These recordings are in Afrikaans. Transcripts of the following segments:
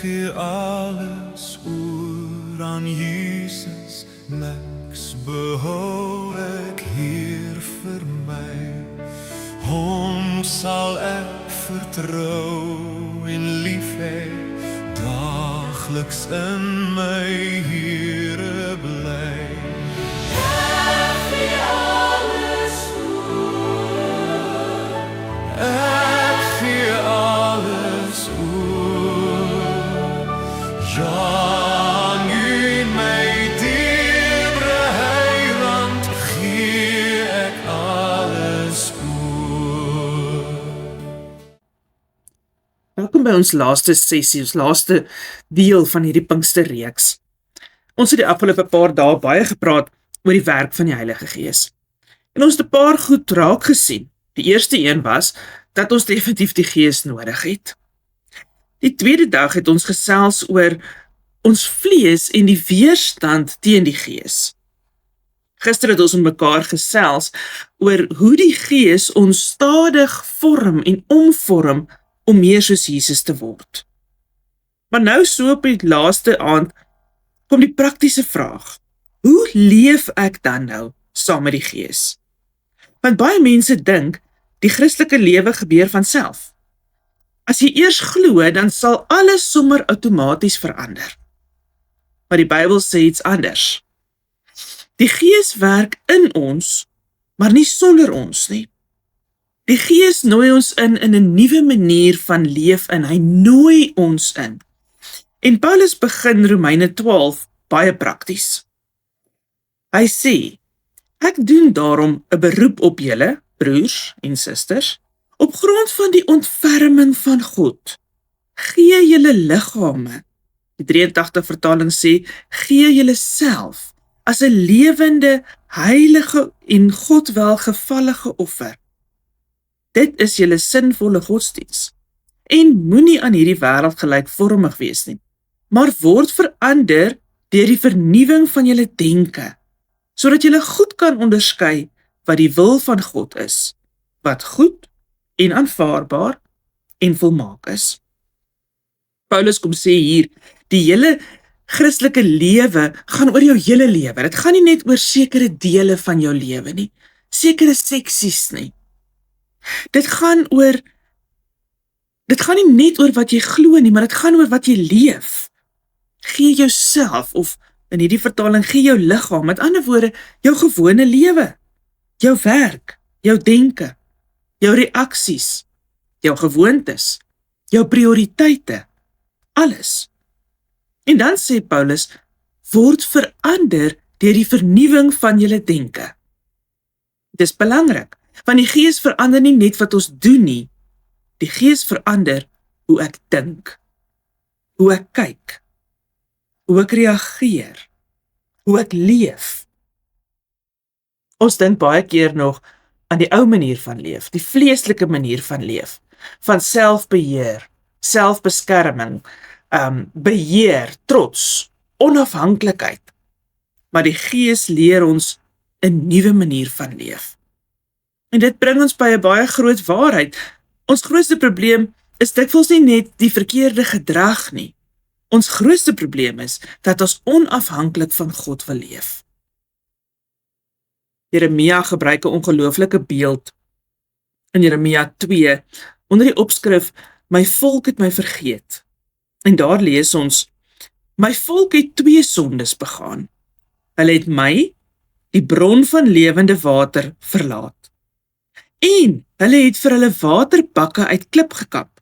gee alles oor aan Jesus, niks behou ek hier vir my. Hom sal ek vertrou en lief hê, daagliks in my Here bly. Ek gee alles oor, ek gee alles oor, ja, aan U my dierbare Heiland, gee ek alles oor. Welkom by ons laaste sessie, ons laaste deel van hierdie Pinksterreeks. Ons het die afgelope paar dae baie gepraat oor die werk van die Heilige Gees. En ons het 'n paar goed raak gesien. Die eerste een was dat ons definitief die Gees nodig het. Die tweede dag het ons gesels oor ons vlees en die weerstand teen die Gees. Gister het ons met mekaar gesels oor hoe die Gees ons stadig vorm en omvorm om meer soos Jesus te word. Maar nou so op die laaste aand kom die praktiese vraag: hoe leef ek dan nou saam met die Gees? Want baie mense dink die Christelike lewe gebeur van self. As jy eers glo, dan sal alles sommer outomaties verander. Maar die Bybel sê iets anders. Die Gees werk in ons, maar nie sonder ons nie. Die Gees nooi ons in 'n nuwe manier van leef in. Hy nooi ons in. En Paulus begin Romeine 12 baie prakties. Hy sê: ek doen daarom 'n beroep op julle, broers en susters, op grond van die ontferming van God. Gee julle liggame. Die 83 vertaling sê: gee julle self as 'n lewende, heilige en God welgevallige offer. Dit is julle sinvolle godsdiens. En moenie aan hierdie wêreld gelykvormig wees nie, maar word verander deur die vernuwing van julle denke, sodat julle goed kan onderskei wat die wil van God is, wat goed en aanvaarbaar en volmaak is. Paulus kom sê hier, die hele Christelike lewe gaan oor jou hele lewe. Dit gaan nie net oor sekere dele van jou lewe nie, sekere seksies nie. Dit gaan nie net oor wat jy glo nie, maar dit gaan oor wat jy leef. Gee jouself, of in hierdie vertaling, gee jou liggaam, met ander woorde, jou gewone lewe, jou werk, jou denke, jou reaksies, jou gewoontes, jou prioriteite, alles. En dan sê Paulus, word verander deur die vernuwing van julle denke. Dis belangrik, want die Gees verander nie net wat ons doen nie, die Gees verander hoe ek dink, hoe ek kyk, hoe ek reageer, hoe ek leef. Ons dink baie keer nog aan die ou manier van leef, die vleeslike manier van leef, van selfbeheer, selfbeskerming, beheer, trots, onafhanklikheid. Maar die Gees leer ons 'n nuwe manier van leef. En dit bring ons by 'n baie groot waarheid. Ons grootste probleem is dikwels nie net die verkeerde gedrag nie. Ons grootste probleem is dat ons onafhanklik van God wil leef. Jeremia gebruik 'n ongelooflike beeld in Jeremia 2 onder die opskrif: my volk het my vergeet. En daar lees ons: my volk het 2 sondes begaan. Hulle het my, die bron van lewende water, verlaat. En hulle het vir hulle waterbakke uit klip gekap.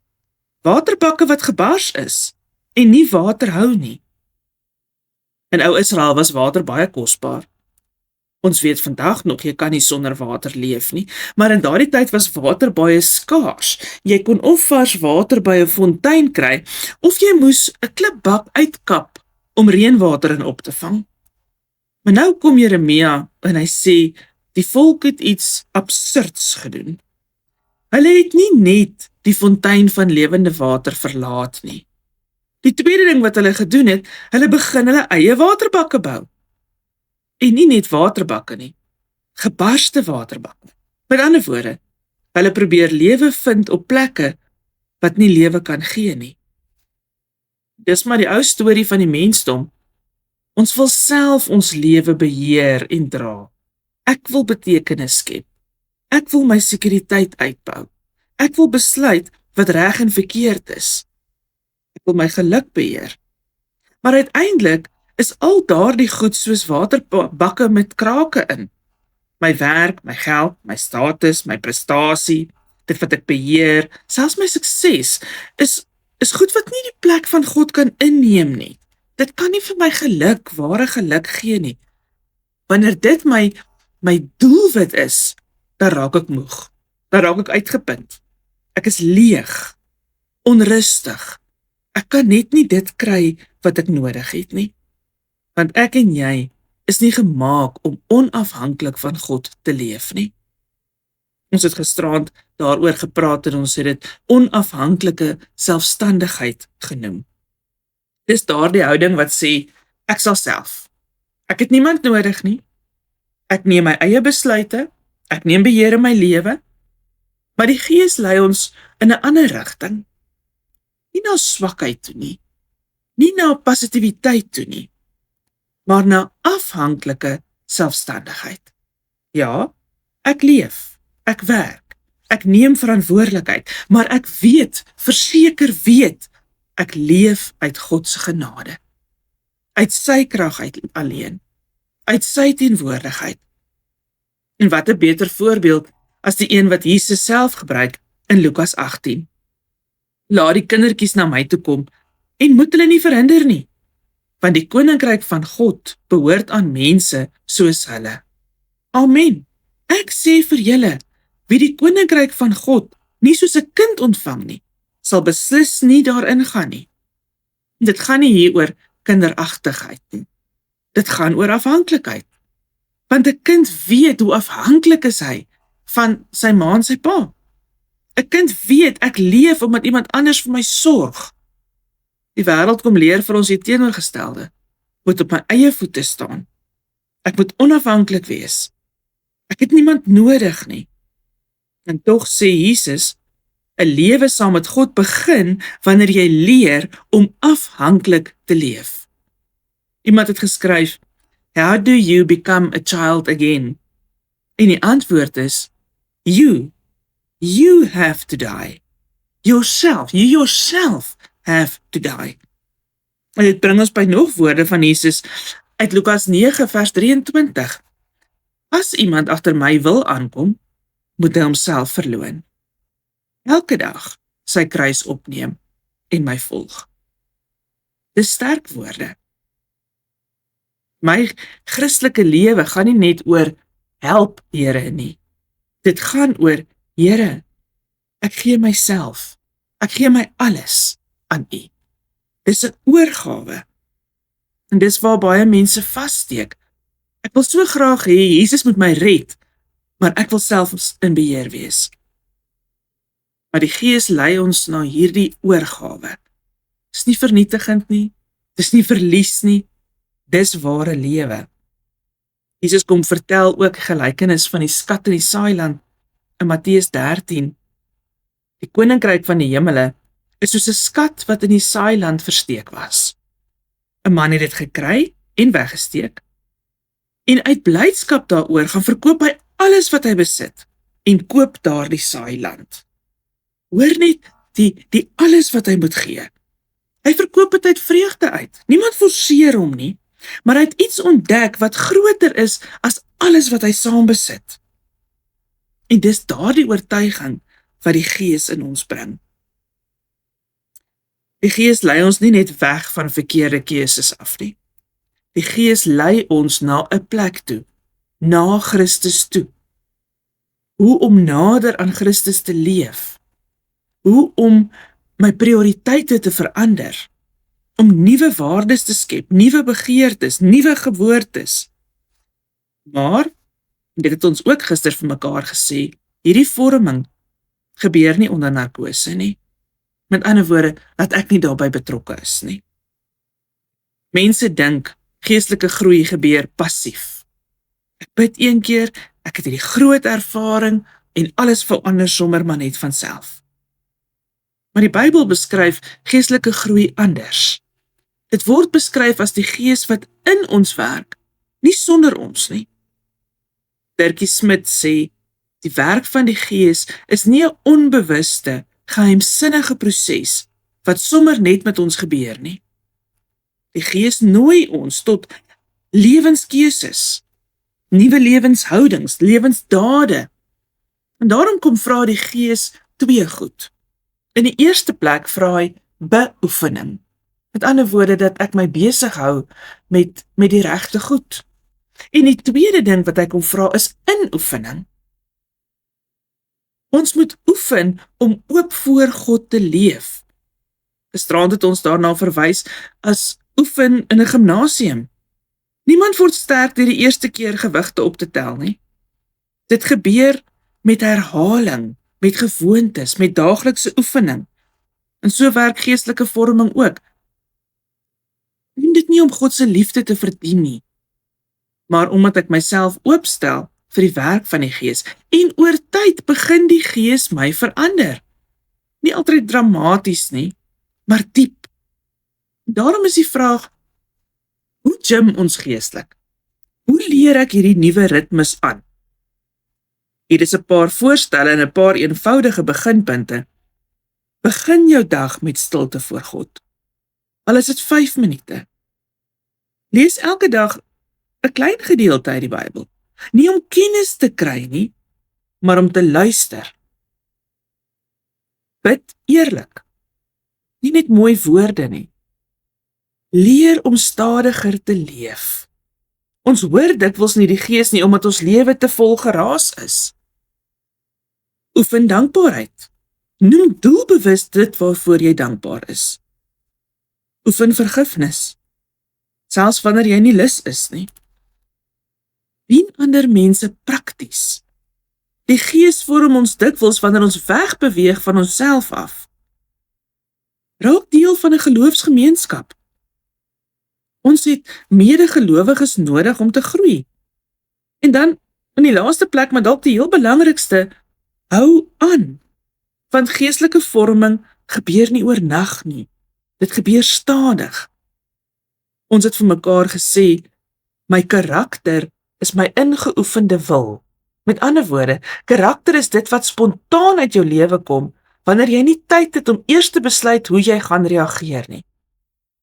Waterbakke wat gebars is en nie water hou nie. In ou Israel was water baie kosbaar. Ons weet vandag nog, jy kan nie sonder water leef nie, maar in daardie tyd was water baie skaars. Jy kon of vars water by 'n fontein kry, of jy moes 'n klipbak uitkap om reënwater in op te vang. Maar nou kom Jeremia en hy sê, die volk het iets absurds gedoen. Hulle het nie net die fontein van lewende water verlaat nie. Die tweede ding wat hulle gedoen het, hulle begin hulle eie waterbakke bou. En nie net waterbakke nie, gebarste waterbakke. Met ander woorde, hulle probeer lewe vind op plekke wat nie lewe kan gee nie. Dis maar die ou storie van die mensdom. Ons wil self ons lewe beheer en dra. Ek wil betekenis skep. Ek wil my sekuriteit uitbou. Ek wil besluit wat reg en verkeerd is. Ek wil my geluk beheer. Maar uiteindelik is al daardie goed soos waterbakke met krake in. My werk, my geld, my status, my prestasie, dit wat ek beheer, selfs my sukses, is goed wat nie die plek van God kan inneem nie. Dit kan nie vir my geluk, ware geluk gee nie. Wanneer dit my doelwit is, dan raak ek moeg. Dan raak ek uitgeput. Ek is leeg, onrustig. Ek kan net nie dit kry wat ek nodig het nie. Want ek en jy is nie gemaak om onafhanklik van God te leef nie. Ons het gisterand daaroor gepraat en ons het dit onafhanklike selfstandigheid genoem. Dis daardie houding wat sê, ek sal self. Ek het niemand nodig nie. Ek neem my eie besluite, ek neem beheer in my lewe, maar die Gees lei ons in 'n ander rigting. Nie na swakheid toe nie, nie na passiwiteit toe nie, maar na afhanklike selfstandigheid. Ja, ek leef, ek werk, ek neem verantwoordelikheid, maar ek weet, verseker weet, ek leef uit God se genade, uit sy krag alleen, uit sy teenwoordigheid. En wat 'n beter voorbeeld as die een wat Jesus self gebruik in Lukas 18. Laat die kindertjies na my toe kom en moet hulle nie verhinder nie, want die koninkryk van God behoort aan mense soos hulle. Amen. Ek sê vir julle, wie die koninkryk van God nie soos 'n kind ontvang nie, sal beslis nie daarin gaan nie. Dit gaan nie hier oor kinderagtigheid nie. Dit gaan oor afhanklikheid. Want 'n kind weet hoe afhanklik is hy van sy ma en sy pa. 'n Kind weet ek leef omdat iemand anders vir my sorg. Die wêreld kom leer vir ons die teenoorgestelde. Moet op my eie voete staan. Ek moet onafhanklik wees. Ek het niemand nodig nie. En tog sê Jesus, 'n lewe saam met God begin wanneer jy leer om afhanklik te leef. Iemand het geskryf, "How do you become a child again?" En die antwoord is, You have to die. You yourself have to die. En dit bring ons by nog woorde van Jesus uit Lukas 9 vers 23. As iemand agter my wil aankom, moet hy homself verloon. Elke dag sy kruis opneem en my volg. Dis sterk woorde. My Christelike lewe gaan nie net oor help Here nie. Dit gaan oor Here, ek gee myself, ek gee my alles aan U. Dis 'n oorgawe. En dis waar baie mense vassteek. Ek wil so graag hê Jesus moet my red, maar ek wil self in beheer wees. Maar die Gees lei ons na hierdie oorgawe. Dis nie vernietigend nie, dis nie verlies nie, dis ware lewe. Jesus kom vertel ook gelykenis van die skat in die saailand in Matteus 13. Die koninkryk van die hemele is soos 'n skat wat in die saailand versteek was. 'n Man het dit gekry en weggesteek, en uit blydskap daaroor gaan verkoop hy alles wat hy besit en koop daardie saailand. Hoor net die alles wat hy moet gee. Hy verkoop dit uit vreugde uit. Niemand forceer hom nie, maar hy het iets ontdek wat groter is as alles wat hy saam besit. En dis daardie oortuiging wat die Gees in ons bring. Die Gees lei ons nie net weg van verkeerde keuses af nie. Die Gees lei ons na 'n plek toe, na Christus toe. Hoe om nader aan Christus te leef. Hoe om my prioriteite te verander. Om nuwe waardes te skep, nuwe begeertes, nuwe gewoontes. Maar, dit het ons ook gister vir mekaar gesê, hierdie vorming gebeur nie onder narkose nie. Met ander woorde, dat ek nie daarbey betrokke is nie. Mense dink, geestelike groei gebeur passief. Ek bid een keer, ek het hierdie groot ervaring en alles verander sommer maar net van self. Maar die Bybel beskryf geestelike groei anders. Dit word beskryf as die Gees wat in ons werk, nie sonder ons nie. Dirkie Smit sê, die werk van die Gees is nie 'n onbewuste, geheimsinnige proses wat sommer net met ons gebeur nie. Die Gees nooi ons tot lewenskeuses, nuwe lewenshoudings, lewensdade. En daarom kom vra die Gees twee goed. In die eerste plek vra hy beoefening. Met ander woorde dat ek my besig hou met die regte goed. En die tweede ding wat hy kom vra is inoefening. Ons moet oefen om oop voor God te leef. Gisterand het ons daarna verwys as oefen in 'n gimnasium. Niemand word sterk deur die eerste keer gewigte op te tel nie. Dit gebeur met herhaling, met gewoontes, met daaglikse oefening. En so werk geestelike vorming ook. Doen dit nie om God se liefde te verdien nie, maar omdat ek myself oopstel vir die werk van die Gees. En oor tyd begin die Gees my verander. Nie altyd dramaties nie, maar diep. Daarom is die vraag, hoe gym ons geestelik? Hoe leer ek hierdie nuwe ritmes aan? Hier is 'n paar voorstelle en 'n paar eenvoudige beginpunte. Begin jou dag met stilte voor God. Al is dit 5 minute. Lees elke dag 'n klein gedeelte uit die Bybel. Nie om kennis te kry nie, maar om te luister. Bid eerlik. Nie net mooi woorde nie. Leer om stadiger te leef. Ons hoor dikwels nie die Gees nie omdat ons lewe te vol geraas is. Oefen dankbaarheid. Noem doelbewus dit waarvoor jy dankbaar is. Oefen vergifnis. Selfs wanneer jy nie lus is nie. Dien ander mense prakties. Die Gees vorm ons dikwels wanneer ons wegbeweeg van onsself af. Raak deel van 'n geloofsgemeenskap. Ons het medegelowiges nodig om te groei. En dan, in die laaste plek, maar dalk die heel belangrikste, hou aan. Want geestelike vorming gebeur nie oornag nie. Dit gebeur stadig. Ons het vir mekaar gesê, my karakter is my ingeoefende wil. Met ander woorde, karakter is dit wat spontaan uit jou lewe kom, wanneer jy nie tyd het om eers te besluit hoe jy gaan reageer nie.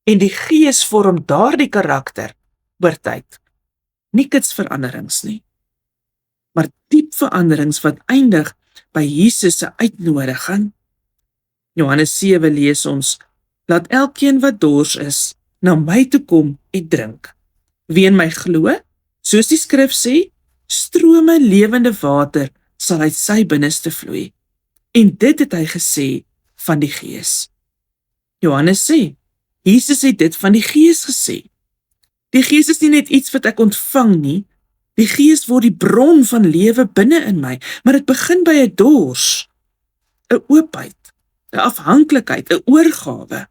En die Gees vorm daardie karakter oor tyd. Nie kitsveranderings nie, maar diep veranderings wat eindig by Jesus se uitnodiging. Johannes 7 lees ons, laat elkeen wat dors is, na my toe kom en drink. Wie in my glo, soos die skrif sê, strome lewende water sal uit sy binneste vloei. En dit het hy gesê van die Gees. Johannes sê, Jesus het dit van die Gees gesê. Die Gees is nie net iets wat ek ontvang nie, die Gees word die bron van lewe binne in my, maar dit begin by 'n dors, 'n oopheid, 'n afhanklikheid, 'n oorgawe.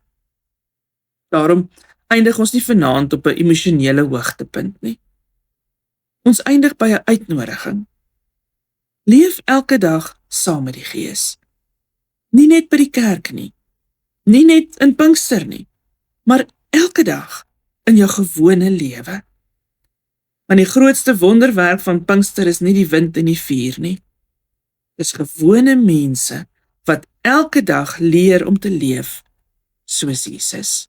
Daarom eindig ons nie vanaand op 'n emosionele hoogtepunt nie. Ons eindig by 'n uitnodiging. Leef elke dag saam met die Gees. Nie net by die kerk nie, nie net in Pinkster nie, maar elke dag in jou gewone lewe. Want die grootste wonderwerk van Pinkster is nie die wind en die vuur nie. Dis gewone mense wat elke dag leer om te leef soos Jesus.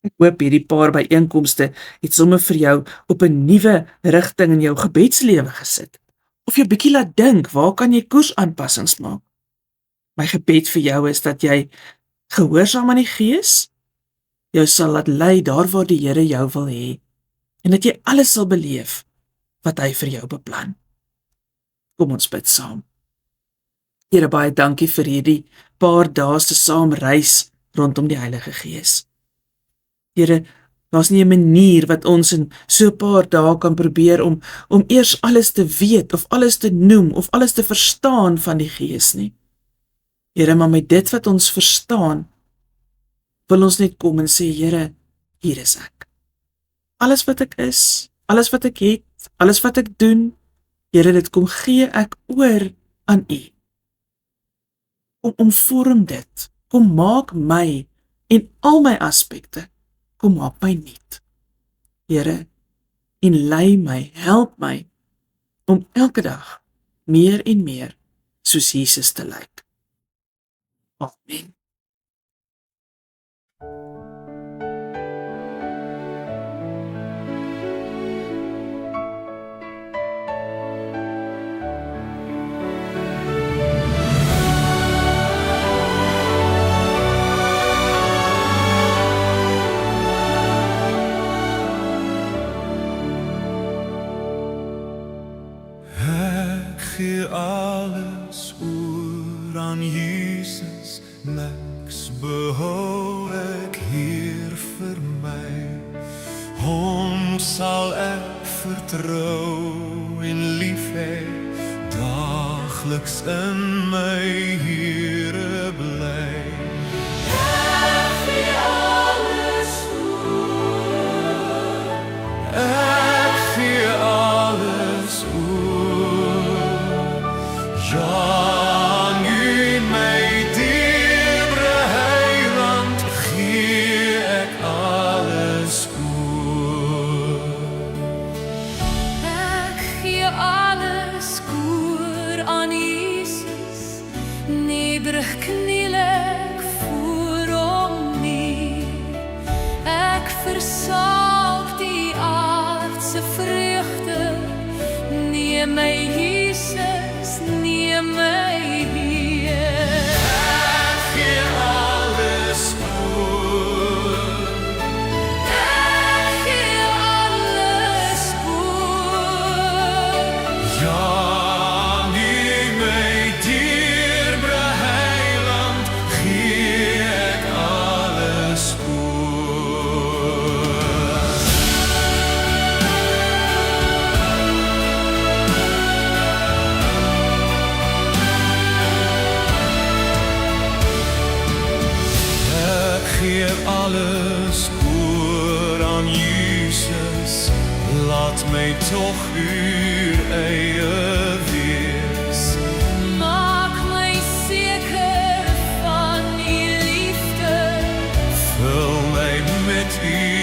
Ek hoop hierdie paar byeenkomste het sommer vir jou op 'n nuwe rigting in jou gebedslewe gesit. Of jy bietjie laat dink, waar kan jy koersaanpassings maak? My gebed vir jou is dat jy gehoorsaam aan die Gees, jou sal laat lei daar waar die Here jou wil hê, en dat jy alles sal beleef wat hy vir jou beplan. Kom ons bid saam. Here, baie dankie vir hierdie paar dae se saam reis rondom die Heilige Gees. Here, daar's nie 'n manier wat ons in so 'n paar dae kan probeer om eers alles te weet of alles te noem of alles te verstaan van die Gees nie. Here, maar met dit wat ons verstaan, wil ons net kom en sê, Here, hier is ek. Alles wat ek is, alles wat ek het, alles wat ek doen, Here, dit kom gee ek oor aan U. Kom omvorm dit, kom maak my en al my aspekte kom maak my nuut. Here, en lei my, help my, om elke dag meer en meer soos Jesus te lyk. Amen. Ek gee alles oor aan Jesus, niks behou ek hier vir my. Hom sal ek vertrou en lief hê, daagliks in my Here bly. Ek gee alles oor, ja, aan U my dierbare Heiland, gee ek alles oor. Ek gee alles oor aan Jesus, nederig kniel ek voor hom neer. Ek versaak die aardse vreugde, neem my Jesus, neem my Heer. Ek gee alles oor, Ek gee alles oor. ja, aan U my dierbare Heiland, gee ek alles oor. Ek gee alles oor aan Jesus, laat my tog U eie wees. Maak my seker van U liefde. Vul my met U